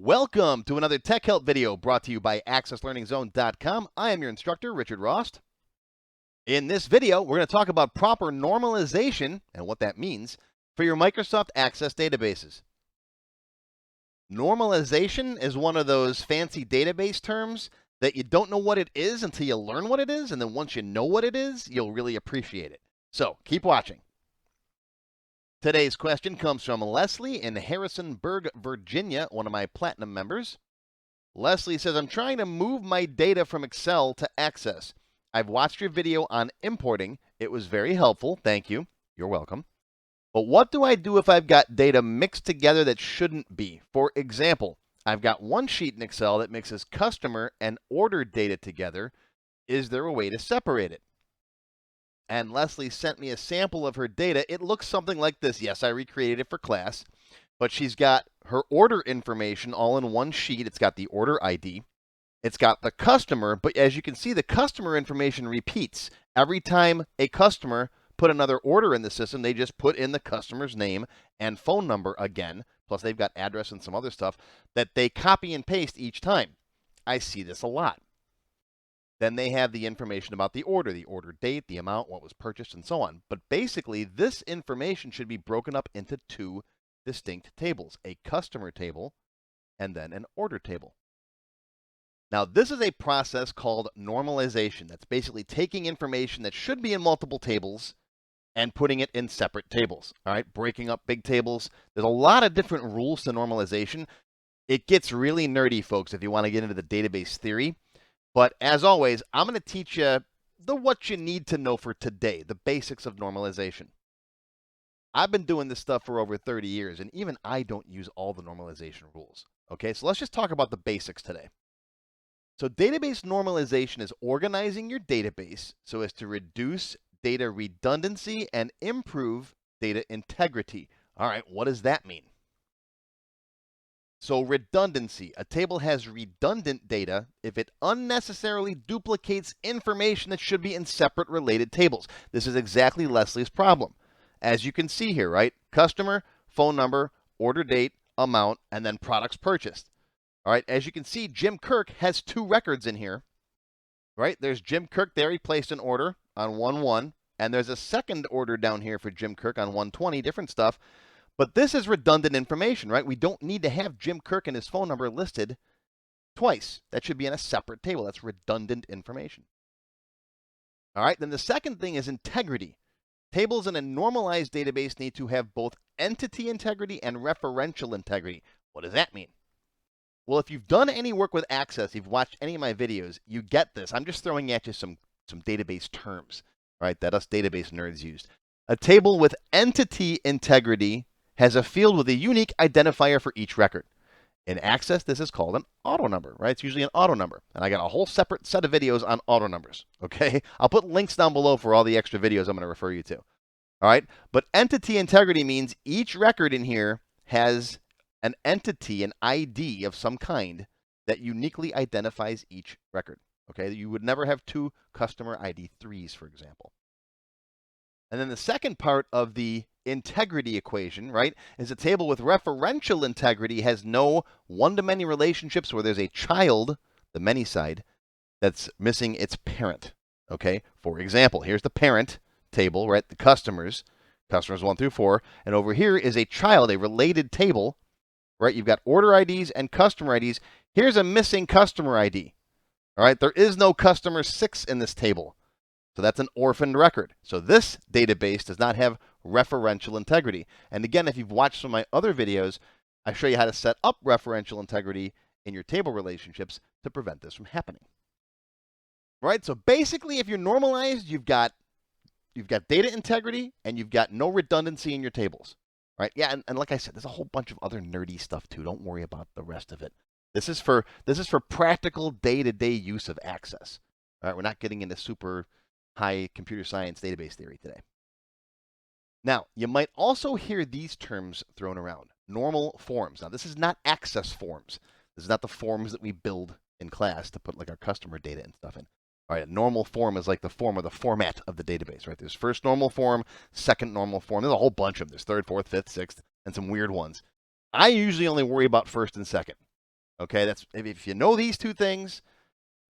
Welcome to another Tech Help video brought to you by AccessLearningZone.com. I am your instructor, Richard Rost. In this video, we're going to talk about proper normalization and what that means for your Microsoft Access databases. Normalization is one of those fancy database terms that you don't know what it is until you learn what it is, and then once you know what it is, you'll really appreciate it. So, keep watching. Today's question comes from Leslie in Harrisonburg, Virginia, one of my Platinum members. Leslie says, I'm trying to move my data from Excel to Access. I've watched your video on importing. It was very helpful. Thank you. You're welcome. But what do I do if I've got data mixed together that shouldn't be? For example, I've got one sheet in Excel that mixes customer and order data together. Is there a way to separate it? And Leslie sent me a sample of her data. It looks something like this. Yes, I recreated it for class, but she's got her order information all in one sheet. It's got the order ID. It's got the customer, but as you can see, the customer information repeats. Every time a customer put another order in the system, they just put in the customer's name and phone number again, plus they've got address and some other stuff that they copy and paste each time. I see this a lot. Then they have the information about the order date, the amount, what was purchased, and so on. But basically, this information should be broken up into two distinct tables, a customer table and then an order table. Now, this is a process called normalization. That's basically taking information that should be in multiple tables and putting it in separate tables, all right, breaking up big tables. There's a lot of different rules to normalization. It gets really nerdy, folks, if you want to get into the database theory. But as always, I'm going to teach you what you need to know for today, the basics of normalization. I've been doing this stuff for over 30 years, and even I don't use all the normalization rules. Okay, so let's just talk about the basics today. So database normalization is organizing your database so as to reduce data redundancy and improve data integrity. All right, what does that mean? So redundancy, a table has redundant data if it unnecessarily duplicates information that should be in separate related tables. This is exactly Leslie's problem. As you can see here, right? Customer, phone number, order date, amount, and then products purchased. All right, as you can see, Jim Kirk has two records in here, right? There's Jim Kirk there. He placed an order on 1/1, and there's a second order down here for Jim Kirk on 1/20, different stuff. But this is redundant information, right? We don't need to have Jim Kirk and his phone number listed twice. That should be in a separate table. That's redundant information. All right, then the second thing is integrity. Tables in a normalized database need to have both entity integrity and referential integrity. What does that mean? Well, if you've done any work with Access, you've watched any of my videos, you get this. I'm just throwing at you some database terms, right, that us database nerds used. A table with entity integrity has a field with a unique identifier for each record. In Access, this is called an auto number, right? It's usually an auto number. And I got a whole separate set of videos on auto numbers, okay? I'll put links down below for all the extra videos I'm going to refer you to, all right? But entity integrity means each record in here has an entity, an ID of some kind that uniquely identifies each record, okay? You would never have two customer ID 3s, for example. And then the second part of the integrity equation, right, is a table with referential integrity has no one-to-many relationships where there's a child, the many side, that's missing its parent, okay? For example, here's the parent table, right, the customers 1 through 4, and over here is a child, a related table, right? You've got order IDs and customer IDs. Here's a missing customer ID, all right? There is no customer 6 in this table. So that's an orphaned record. So this database does not have referential integrity. And again, if you've watched some of my other videos, I show you how to set up referential integrity in your table relationships to prevent this from happening. Right? So basically, if you're normalized, you've got data integrity and you've got no redundancy in your tables. Right? Yeah, and like I said, there's a whole bunch of other nerdy stuff too. Don't worry about the rest of it. This is for practical day-to-day use of Access. All right, we're not getting into super high computer science database theory today. Now, you might also hear these terms thrown around. Normal forms. Now, this is not Access forms. This is not the forms that we build in class to put like our customer data and stuff in. All right, a normal form is like the form or the format of the database, right? There's first normal form, second normal form. There's a whole bunch of them. There's third, fourth, fifth, sixth, and some weird ones. I usually only worry about first and second. Okay, that's if you know these two things,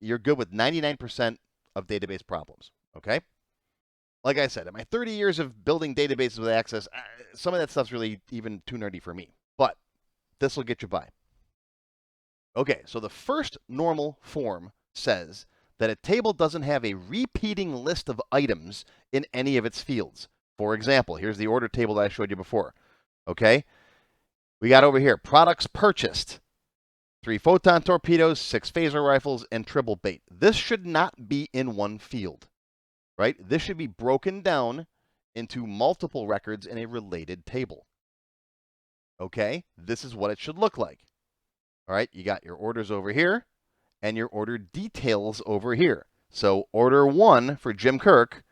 you're good with 99% of database problems. Okay? Like I said, in my 30 years of building databases with Access, some of that stuff's really even too nerdy for me. But this will get you by. Okay, so the first normal form says that a table doesn't have a repeating list of items in any of its fields. For example, here's the order table that I showed you before. Okay, we got over here products purchased, 3 photon torpedoes, 6 phaser rifles, and triple bait. This should not be in one field, right? This should be broken down into multiple records in a related table. Okay, this is what it should look like. All right, you got your orders over here and your order details over here. So order 1 for Jim Kirk,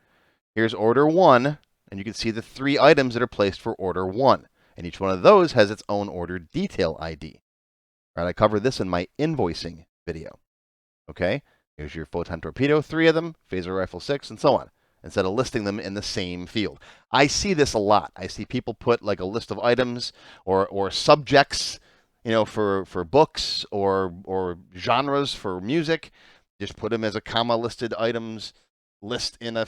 here's order 1, and you can see the 3 items that are placed for order 1. And each one of those has its own order detail ID. All right, I covered this in my invoicing video. Okay, here's your photon torpedo, 3 of them, phaser rifle 6, and so on, instead of listing them in the same field. I see this a lot. I see people put like a list of items or subjects, you know, for books or genres for music. Just put them as a comma listed items list in a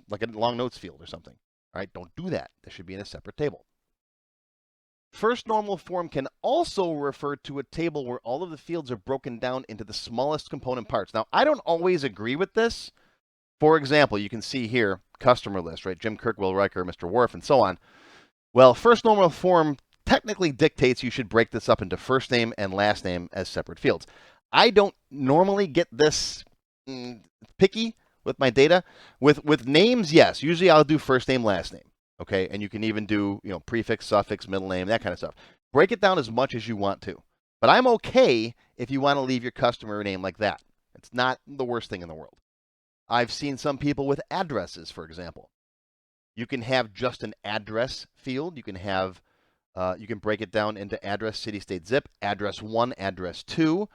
like a long notes field or something. All right, don't do that. This should be in a separate table. First normal form can also refer to a table where all of the fields are broken down into the smallest component parts. Now, I don't always agree with this. For example, you can see here, customer list, right? Jim Kirk, Will Riker, Mr. Worf, and so on. Well, first normal form technically dictates you should break this up into first name and last name as separate fields. I don't normally get this picky with my data. With names, yes. Usually I'll do first name, last name. Okay, and you can even do, you know, prefix, suffix, middle name, that kind of stuff. Break it down as much as you want to. But I'm okay if you want to leave your customer name like that. It's not the worst thing in the world. I've seen some people with addresses, for example. You can have just an address field. You can have, you can break it down into address, city, state, zip, address 1, address 2,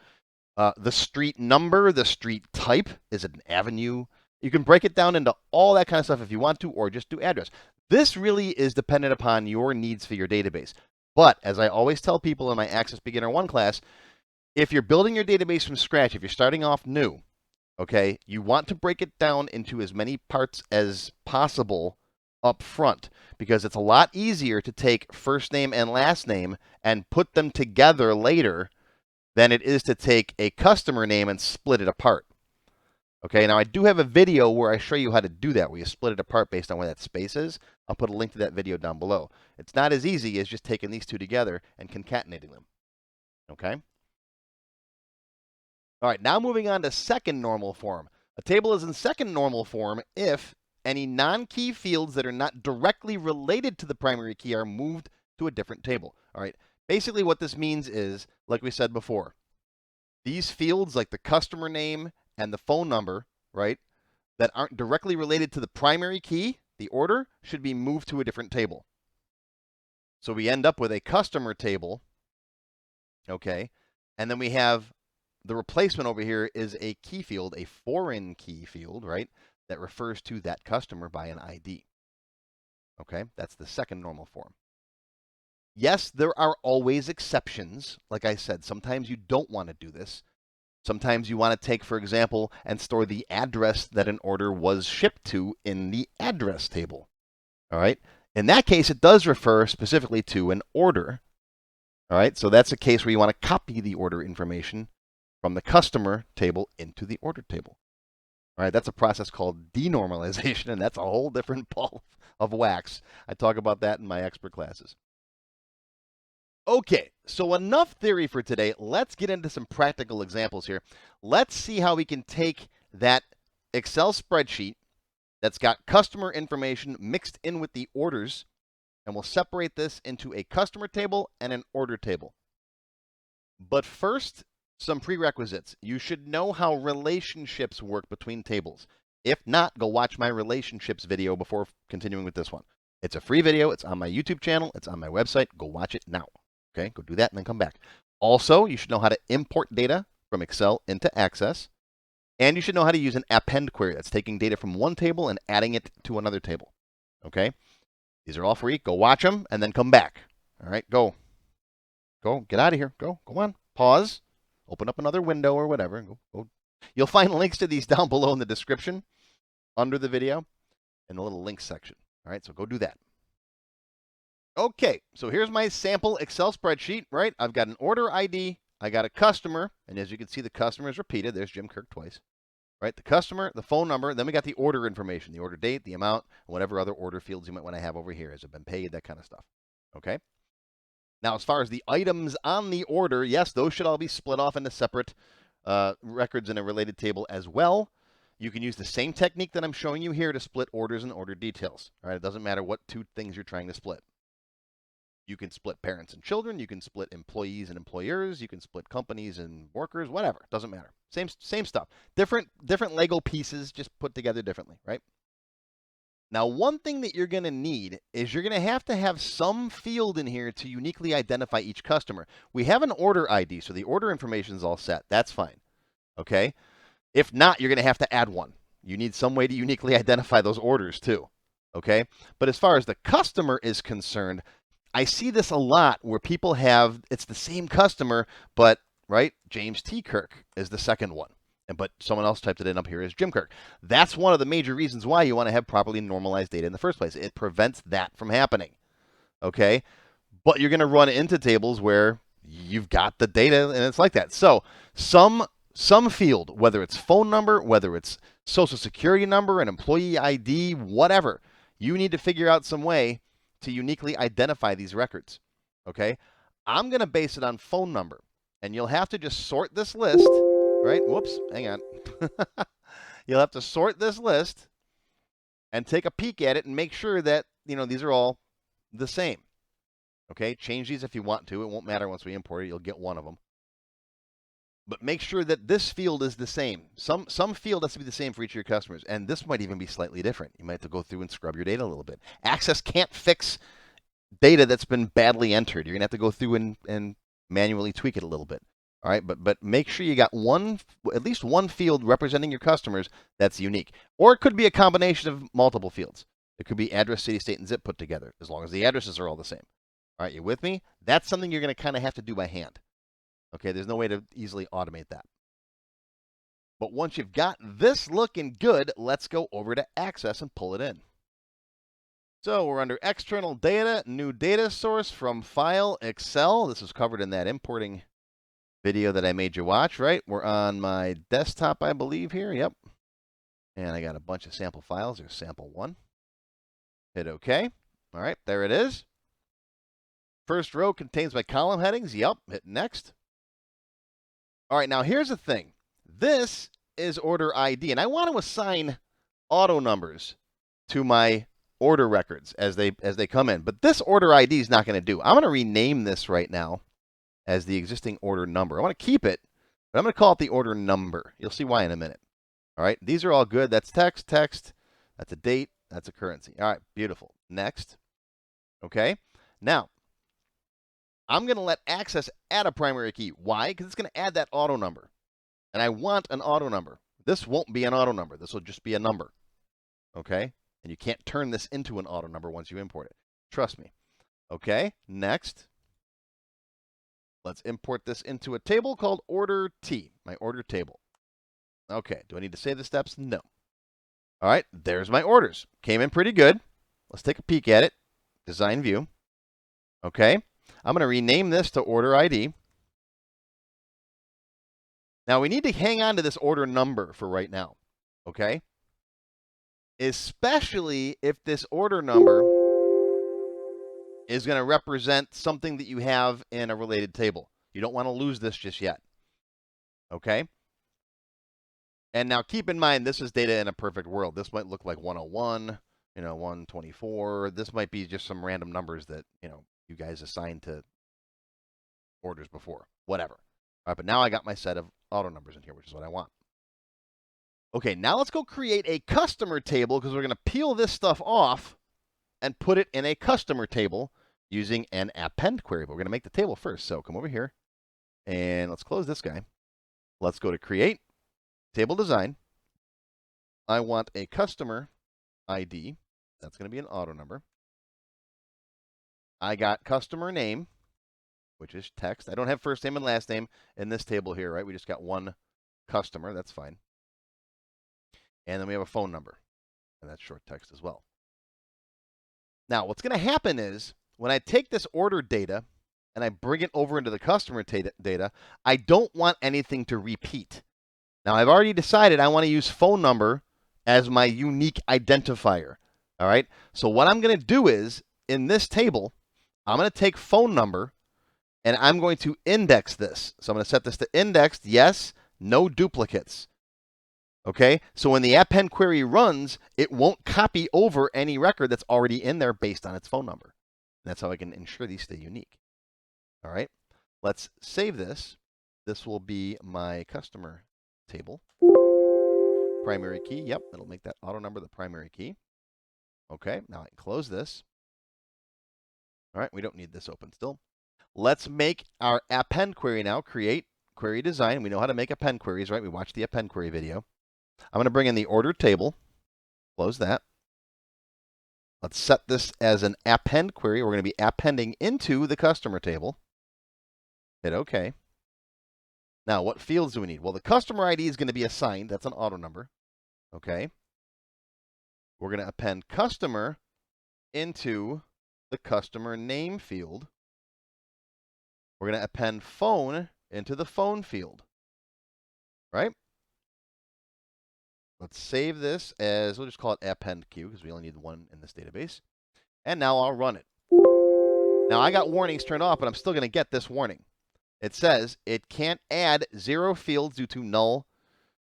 the street number, the street type. Is it an avenue? You can break it down into all that kind of stuff if you want to, or just do address. This really is dependent upon your needs for your database. But as I always tell people in my Access Beginner 1 class, if you're building your database from scratch, if you're starting off new, okay, you want to break it down into as many parts as possible up front, because it's a lot easier to take first name and last name and put them together later than it is to take a customer name and split it apart. Okay, now I do have a video where I show you how to do that, where you split it apart based on where that space is. I'll put a link to that video down below. It's not as easy as just taking these two together and concatenating them. Okay? All right, now moving on to second normal form. A table is in second normal form if any non-key fields that are not directly related to the primary key are moved to a different table. All right, basically what this means is, like we said before, these fields like the customer name and the phone number, right, that aren't directly related to the primary key, the order, should be moved to a different table. So we end up with a customer table, okay, and then we have the replacement over here is a key field, a foreign key field, right, that refers to that customer by an ID. Okay, that's the second normal form. Yes, there are always exceptions. Like I said, sometimes you don't want to do this. Sometimes you want to take, for example, and store the address that an order was shipped to in the address table. All right. In that case, it does refer specifically to an order. All right. So that's a case where you want to copy the order information from the customer table into the order table. All right. That's a process called denormalization, and that's a whole different ball of wax. I talk about that in my expert classes. Okay, so enough theory for today. Let's get into some practical examples here. Let's see how we can take that Excel spreadsheet that's got customer information mixed in with the orders, and we'll separate this into a customer table and an order table. But first, some prerequisites. You should know how relationships work between tables. If not, go watch my relationships video before continuing with this one. It's a free video. It's on my YouTube channel. It's on my website. Go watch it now. Okay, go do that and then come back. Also, you should know how to import data from Excel into Access. And you should know how to use an append query. That's taking data from one table and adding it to another table. Okay, these are all free. Go watch them and then come back. All right, go. Go, get out of here. Go on. Pause. Open up another window or whatever. Go. You'll find links to these down below in the description under the video in the little links section. All right, so go do that. Okay, so here's my sample Excel spreadsheet, right? I've got an order ID, I got a customer, and as you can see, the customer is repeated. There's Jim Kirk twice, right? The customer, the phone number, then we got the order information, the order date, the amount, whatever other order fields you might want to have over here. Has it been paid? That kind of stuff, okay? Now, as far as the items on the order, yes, those should all be split off into separate records in a related table as well. You can use the same technique that I'm showing you here to split orders and order details, all right? It doesn't matter what two things you're trying to split. You can split parents and children. You can split employees and employers. You can split companies and workers, whatever. Doesn't matter. Same stuff. Different Lego pieces just put together differently, right? Now, one thing that you're going to need is you're going to have some field in here to uniquely identify each customer. We have an order ID, so the order information is all set. That's fine, okay? If not, you're going to have to add one. You need some way to uniquely identify those orders too, okay? But as far as the customer is concerned, I see this a lot where people have, it's the same customer, but, right, James T. Kirk is the second one. But someone else typed it in up here as Jim Kirk. That's one of the major reasons why you want to have properly normalized data in the first place. It prevents that from happening, okay? But you're going to run into tables where you've got the data and it's like that. So some field, whether it's phone number, whether it's social security number, an employee ID, whatever, you need to figure out some way to uniquely identify these records, okay? I'm going to base it on phone number, and you'll have to just sort this list, right? Whoops, hang on. You'll have to sort this list and take a peek at it and make sure that, these are all the same, okay? Change these if you want to. It won't matter once we import it. You'll get one of them. But make sure that this field is the same. Some field has to be the same for each of your customers, and this might even be slightly different. You might have to go through and scrub your data a little bit. Access can't fix data that's been badly entered. You're going to have to go through and manually tweak it a little bit. All right, but make sure you got at least one field representing your customers that's unique. Or it could be a combination of multiple fields. It could be address, city, state, and zip put together, as long as the addresses are all the same. All right, you with me? That's something you're going to kind of have to do by hand. Okay, there's no way to easily automate that. But once you've got this looking good, let's go over to Access and pull it in. So we're under External Data, New Data Source from File, Excel. This is covered in that importing video that I made you watch, right? We're on my desktop, I believe, here. Yep. And I got a bunch of sample files. There's sample 1. Hit OK. All right, there it is. First row contains my column headings. Yep. Hit Next. All right, now here's the thing. This is order ID, and I want to assign auto numbers to my order records as they come in. But this order ID is not going to do. I'm going to rename this right now as the existing order number. I want to keep it, but I'm going to call it the order number. You'll see why in a minute. All right, these are all good. That's text. That's a date. That's a currency. All right, beautiful. Next. Okay, now I'm going to let Access add a primary key. Why? Because it's going to add that auto number. And I want an auto number. This won't be an auto number. This will just be a number. Okay? And you can't turn this into an auto number once you import it. Trust me. Okay, next. Let's import this into a table called Order T, my order table. Okay, do I need to save the steps? No. All right, there's my orders. Came in pretty good. Let's take a peek at it. Design view. Okay. I'm going to rename this to order ID. Now, we need to hang on to this order number for right now, okay? Especially if this order number is going to represent something that you have in a related table. You don't want to lose this just yet, okay? And now keep in mind, this is data in a perfect world. This might look like 101, 124. This might be just some random numbers that, you guys assigned to orders before, whatever. All right, but now I got my set of auto numbers in here, which is what I want. Okay, now let's go create a customer table because we're going to peel this stuff off and put it in a customer table using an append query. But we're going to make the table first. So come over here and let's close this guy. Let's go to Create, Table Design. I want a customer ID. That's going to be an auto number. I got customer name. which is text. I don't have first name and last name in this table here, right? We just got one customer. That's fine. And then we have a phone number, and that's short text as well. Now, what's going to happen is when I take this order data and I bring it over into the customer data, I don't want anything to repeat. Now, I've already decided I want to use phone number as my unique identifier. All right. So what I'm going to do is in this table, I'm going to take phone number and I'm going to index this. So I'm going to set this to indexed, yes, no duplicates. Okay, so when the append query runs, it won't copy over any record that's already in there based on its phone number. And that's how I can ensure these stay unique. All right, let's save this. This will be my customer table. Primary key, yep, it'll make that auto number the primary key. Okay, now I can close this. All right, we don't need this open still. Let's make our append query now. Create query design. We know how to make append queries, right? We watched the append query video. I'm going to bring in the order table. Close that. Let's set this as an append query. We're going to be appending into the customer table. Hit OK. Now, what fields do we need? Well, the customer ID is going to be assigned. That's an auto number. Okay. We're going to append customer into the customer name field. We're going to append phone into the phone field. Right? Let's save this as, we'll just call it append queue because we only need one in this database. And now I'll run it. Now I got warnings turned off, but I'm still going to get this warning. It says it can't add 0 fields due to null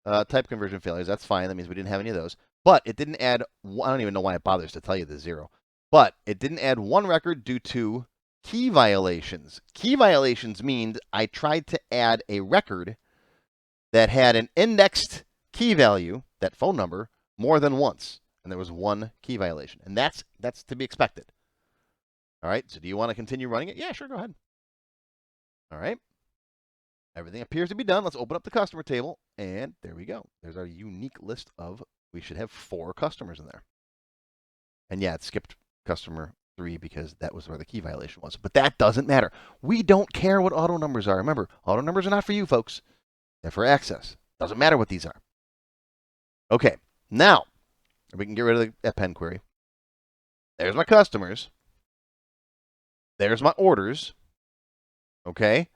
type conversion failures. That's fine. That means we didn't have any of those. But it didn't add, I don't even know why it bothers to tell you the 0. But it didn't add 1 record due to key violations. Key violations means I tried to add a record that had an indexed key value, that phone number, more than once. And there was 1 key violation. And that's to be expected. All right, so do you want to continue running it? Yeah, sure, go ahead. All right. Everything appears to be done. Let's open up the customer table. And there we go. There's our unique list of, we should have 4 customers in there. And yeah, it skipped customer 3 because that was where the key violation was. But that doesn't matter. We don't care what auto numbers are. Remember, auto numbers are not for you, folks. They're for access. Doesn't matter what these are. Okay, now we can get rid of the append query. There's my customers. There's my orders. Okay.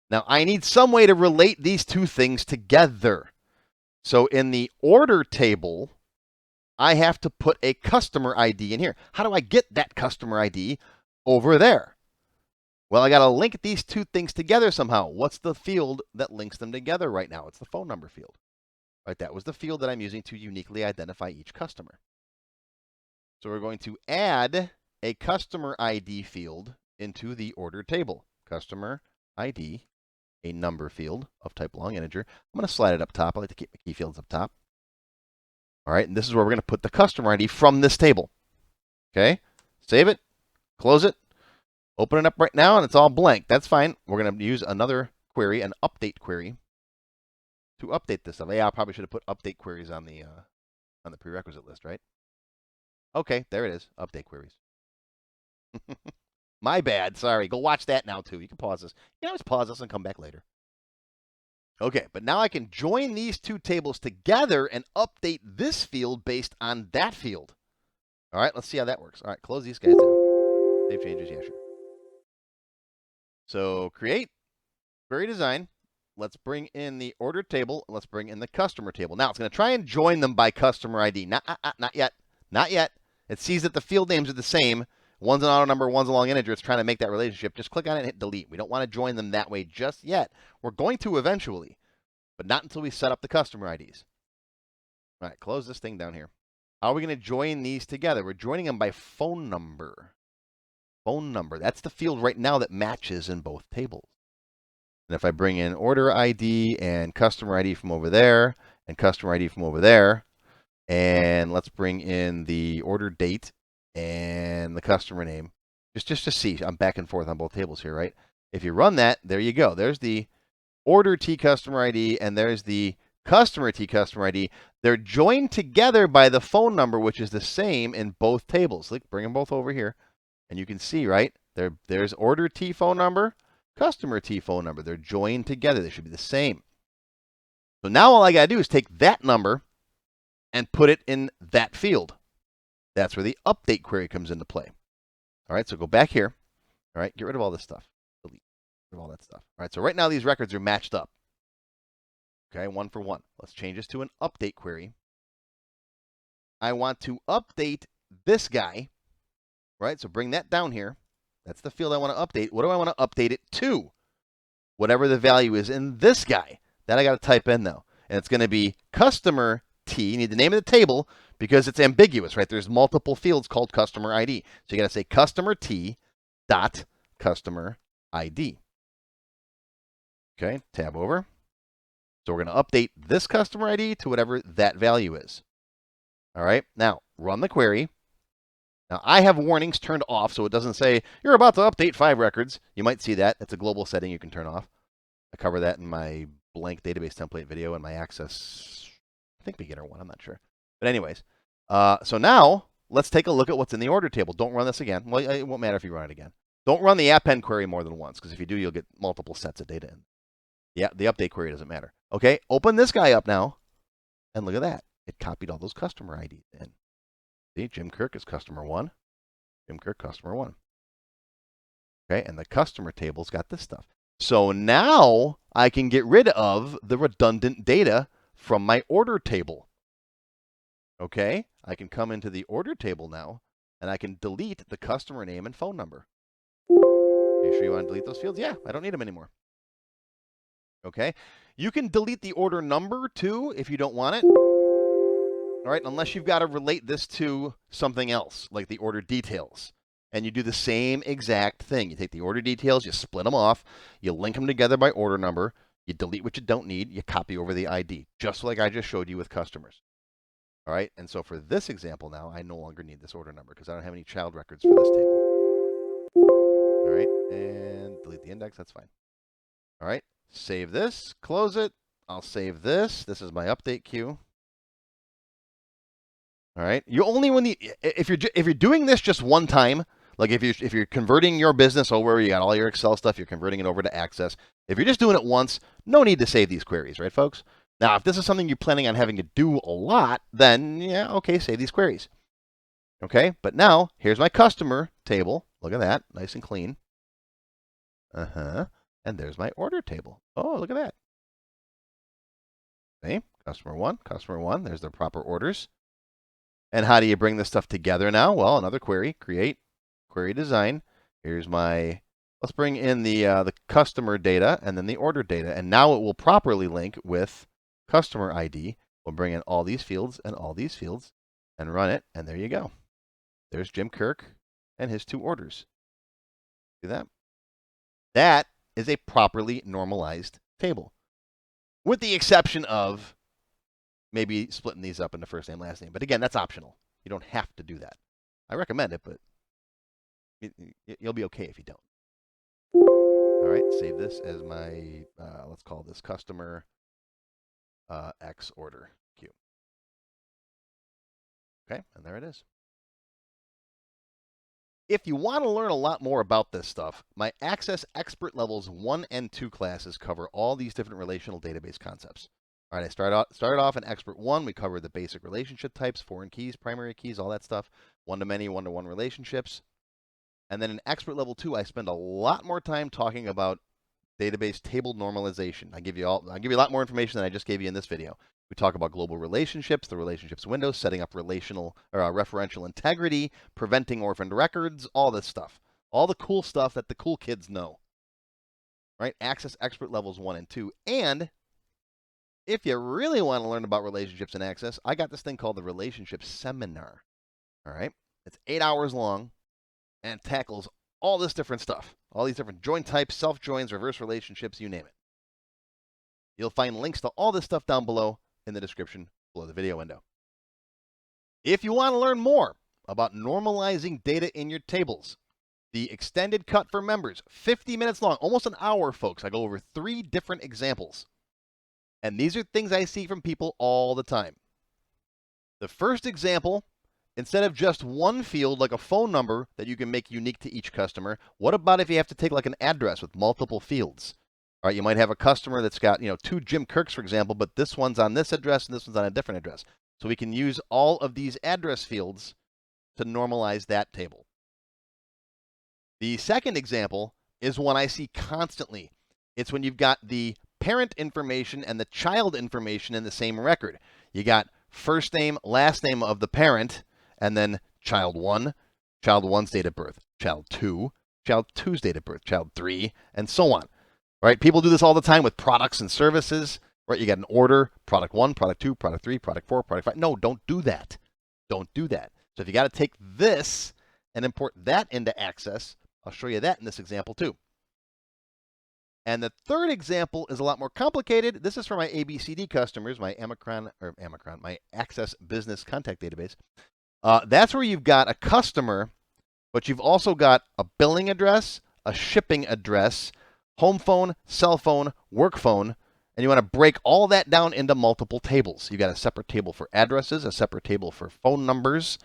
Now I need some way to relate these two things together. So in the order table, I have to put a customer ID in here. How do I get that customer ID over there? Well, I got to link these two things together somehow. What's the field that links them together right now? It's the phone number field. Right, that was the field that I'm using to uniquely identify each customer. So we're going to add a customer ID field into the order table. Customer ID, a number field of type long integer. I'm going to slide it up top. I like to keep my key fields up top. All right, and this is where we're going to put the customer ID from this table. Okay, save it, close it, open it up right now, and it's all blank. That's fine. We're going to use another query, an update query, to update this stuff. Yeah, I probably should have put update queries on the prerequisite list, right? Okay, there it is. Update queries. My bad. Sorry. Go watch that now, too. You can pause this. You can always pause this and come back later. Okay, but now I can join these two tables together and update this field based on that field. All right, let's see how that works. All right, close these guys down. Save changes. Yeah, sure. So create, query design. Let's bring in the order table, and let's bring in the customer table. Now, it's going to try and join them by customer ID. Not yet. Not yet. It sees that the field names are the same. One's an auto number, one's a long integer. It's trying to make that relationship. Just click on it and hit delete. We don't want to join them that way just yet. We're going to eventually, but not until we set up the customer IDs. All right, close this thing down here. How are we going to join these together? We're joining them by phone number. Phone number. That's the field right now that matches in both tables. And if I bring in order ID and customer ID from over there and customer ID from over there, and let's bring in the order date and the customer name, just to see, I'm back and forth on both tables here, right? If you run that, there you go. There's the order T customer ID and there's the customer T customer ID. They're joined together by the phone number, which is the same in both tables. Bring them both over here, and you can see, right? There's order T phone number, customer T phone number. They're joined together. They should be the same. So now all I got to do is take that number and put it in that field. That's where the update query comes into play. All right, so go back here. All right, get rid of all this stuff. Delete all that stuff. All right, so right now these records are matched up. Okay, one for one. Let's change this to an update query. I want to update this guy, right? So bring that down here. That's the field I want to update. What do I want to update it to? Whatever the value is in this guy. That I got to type in now. And it's going to be customer T. You need the name of the table because it's ambiguous, right? There's multiple fields called customer ID. So you got to say customer T dot customer ID. Okay, tab over. So we're going to update this customer ID to whatever that value is. All right, now run the query. Now I have warnings turned off so it doesn't say you're about to update 5 records. You might see that. It's a global setting you can turn off. I cover that in my blank database template video and my access, I think beginner one, I'm not sure. But anyways, so now let's take a look at what's in the order table. Don't run this again. Well, it won't matter if you run it again. Don't run the append query more than once because if you do, you'll get multiple sets of data in. Yeah, the update query doesn't matter. Okay, open this guy up now and look at that. It copied all those customer IDs in. See, Jim Kirk is customer 1. Jim Kirk, customer 1. Okay, and the customer table's got this stuff. So now I can get rid of the redundant data from my order table. Okay, I can come into the order table now and I can delete the customer name and phone number. Are you sure you want to delete those fields? Yeah, I don't need them anymore. Okay, you can delete the order number too if you don't want it. All right, unless you've got to relate this to something else, like the order details. And you do the same exact thing. You take the order details, you split them off, you link them together by order number, you delete what you don't need, you copy over the ID, just like I just showed you with customers. All right, and so for this example now, I no longer need this order number because I don't have any child records for this table. All right, and delete the index, that's fine. All right, save this, close it. I'll save this. This is my update queue. All right, you only when if you're doing this just one time, like if you're converting your business over, you got all your Excel stuff, you're converting it over to Access. If you're just doing it once, no need to save these queries, right, folks? Now, if this is something you're planning on having to do a lot, then yeah, okay, save these queries. Okay, but now here's my customer table. Look at that, nice and clean. And there's my order table. Oh, look at that. Okay, customer 1. There's the proper orders. And how do you bring this stuff together now? Well, another query, create, query design. Here's my, let's bring in the customer data and then the order data. And now it will properly link with customer ID. We'll bring in all these fields and all these fields and run it. And there you go. There's Jim Kirk and his 2 orders. See that? That is a properly normalized table. With the exception of maybe splitting these up into first name, last name. But again, that's optional. You don't have to do that. I recommend it, but you'll be okay if you don't. All right, save this as my, let's call this customer X order queue. Okay, and there it is. If you want to learn a lot more about this stuff, my Access Expert Levels 1 and 2 classes cover all these different relational database concepts. All right, I started off in Expert 1. We covered the basic relationship types, foreign keys, primary keys, all that stuff, one-to-many, one-to-one relationships. And then in Expert Level 2, I spend a lot more time talking about database table normalization. I'll give you a lot more information than I just gave you in this video. We talk about global relationships, the relationships window, setting up referential integrity, preventing orphaned records, all this stuff. All the cool stuff that the cool kids know. Right? Access Expert Levels 1 and 2. And if you really want to learn about relationships in Access, I got this thing called the Relationship Seminar. All right? It's 8 hours long and tackles all this different stuff. All these different join types, self-joins, reverse relationships, you name it. You'll find links to all this stuff down below in the description below the video window. If you want to learn more about normalizing data in your tables, the extended cut for members, 50 minutes long, almost an hour, folks. I go over 3 different examples. And these are things I see from people all the time. The first example Instead of just one field like a phone number that you can make unique to each customer, what about if you have to take like an address with multiple fields? All right, you might have a customer that's got, 2 Jim Kirks, for example, but this one's on this address and this one's on a different address. So we can use all of these address fields to normalize that table. The second example is one I see constantly. It's when you've got the parent information and the child information in the same record. You got first name, last name of the parent, and then child 1, child 1's date of birth, child 2, child 2's date of birth, child 3, and so on. Right? People do this all the time with products and services. Right? You got an order, product 1, product 2, product 3, product 4, product 5. No, don't do that. Don't do that. So if you got to take this and import that into Access, I'll show you that in this example too. And the third example is a lot more complicated. This is for my ABCD customers, my my Access Business Contact Database. That's where you've got a customer, but you've also got a billing address, a shipping address, home phone, cell phone, work phone, and you want to break all that down into multiple tables. You've got a separate table for addresses, a separate table for phone numbers,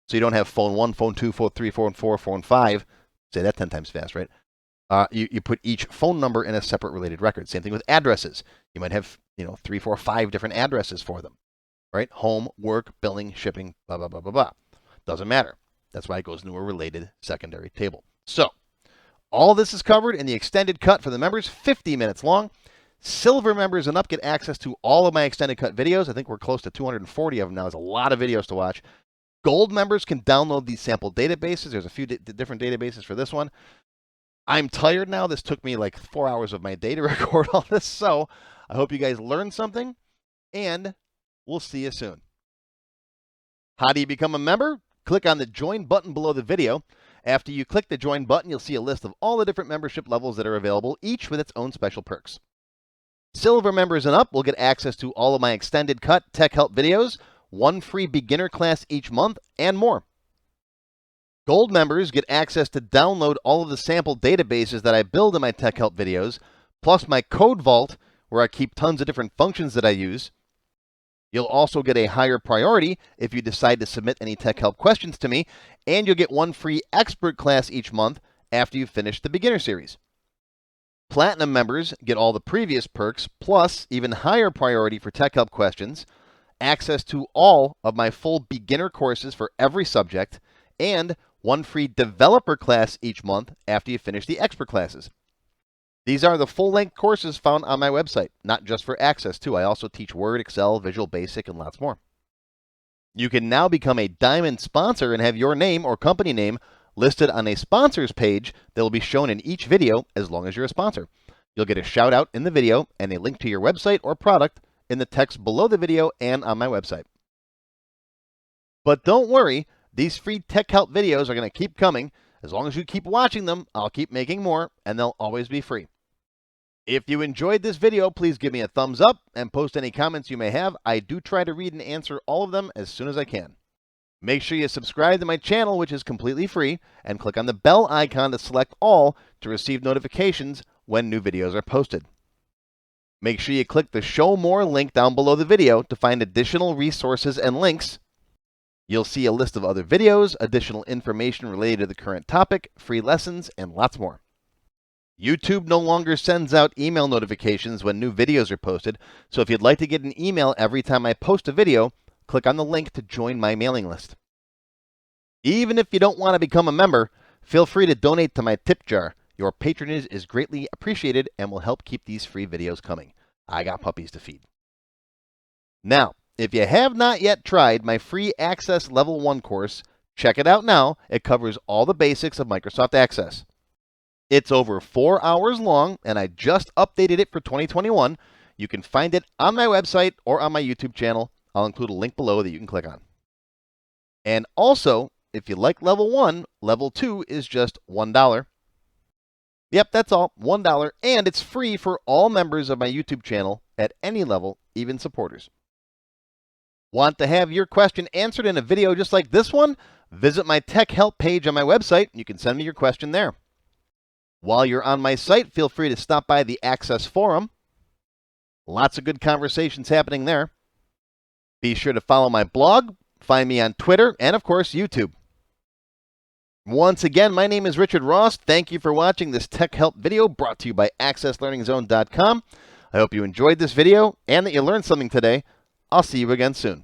so you don't have phone 1, phone 2, phone 3, phone 4, phone 5. Say that 10 times fast, right? You put each phone number in a separate related record. Same thing with addresses. You might have 3, 4, 5 different addresses for them, right? Home, work, billing, shipping, blah, blah, blah, blah, blah. Doesn't matter. That's why it goes into a related secondary table. So all this is covered in the extended cut for the members, 50 minutes long. Silver members and up get access to all of my extended cut videos. I think we're close to 240 of them now. There's a lot of videos to watch. Gold members can download these sample databases. There's a few different databases for this one. I'm tired now. This took me like 4 hours of my day to record all this. So I hope you guys learned something, and we'll see you soon. How do you become a member? Click on the join button below the video. After you click the join button, you'll see a list of all the different membership levels that are available, each with its own special perks. Silver members and up will get access to all of my extended cut tech help videos, 1 free beginner class each month, and more. Gold members get access to download all of the sample databases that I build in my tech help videos, plus my code vault, where I keep tons of different functions that I use. You'll also get a higher priority if you decide to submit any tech help questions to me, and you'll get 1 free expert class each month after you've finished the beginner series. Platinum members get all the previous perks, plus even higher priority for tech help questions, access to all of my full beginner courses for every subject, and 1 free developer class each month after you finish the expert classes. These are the full-length courses found on my website, not just for Access too. I also teach Word, Excel, Visual Basic, and lots more. You can now become a Diamond sponsor and have your name or company name listed on a sponsors page that will be shown in each video as long as you're a sponsor. You'll get a shout out in the video and a link to your website or product in the text below the video and on my website. But don't worry, these free tech help videos are going to keep coming. As long as you keep watching them, I'll keep making more, and they'll always be free. If you enjoyed this video, please give me a thumbs up and post any comments you may have. I do try to read and answer all of them as soon as I can. Make sure you subscribe to my channel, which is completely free, and click on the bell icon to select all to receive notifications when new videos are posted. Make sure you click the Show More link down below the video to find additional resources and links. You'll see a list of other videos, additional information related to the current topic, free lessons, and lots more. YouTube no longer sends out email notifications when new videos are posted, so if you'd like to get an email every time I post a video, click on the link to join my mailing list. Even if you don't want to become a member, feel free to donate to my tip jar. Your patronage is greatly appreciated and will help keep these free videos coming. I got puppies to feed. Now, if you have not yet tried my free Access Level 1 course, check it out now. It covers all the basics of Microsoft Access. It's over 4 hours long, and I just updated it for 2021. You can find it on my website or on my YouTube channel. I'll include a link below that you can click on. And also, if you like Level 1, Level 2 is just $1. Yep, that's all, $1, and it's free for all members of my YouTube channel at any level, even supporters. Want to have your question answered in a video just like this one? Visit my tech help page on my website. You can send me your question there. While you're on my site, feel free to stop by the Access Forum. Lots of good conversations happening there. Be sure to follow my blog Find me on Twitter and, of course, YouTube. Once again, my name is Richard Ross. Thank you for watching this Tech Help video brought to you by AccessLearningZone.com. I hope you enjoyed this video and that you learned something today. I'll see you again soon.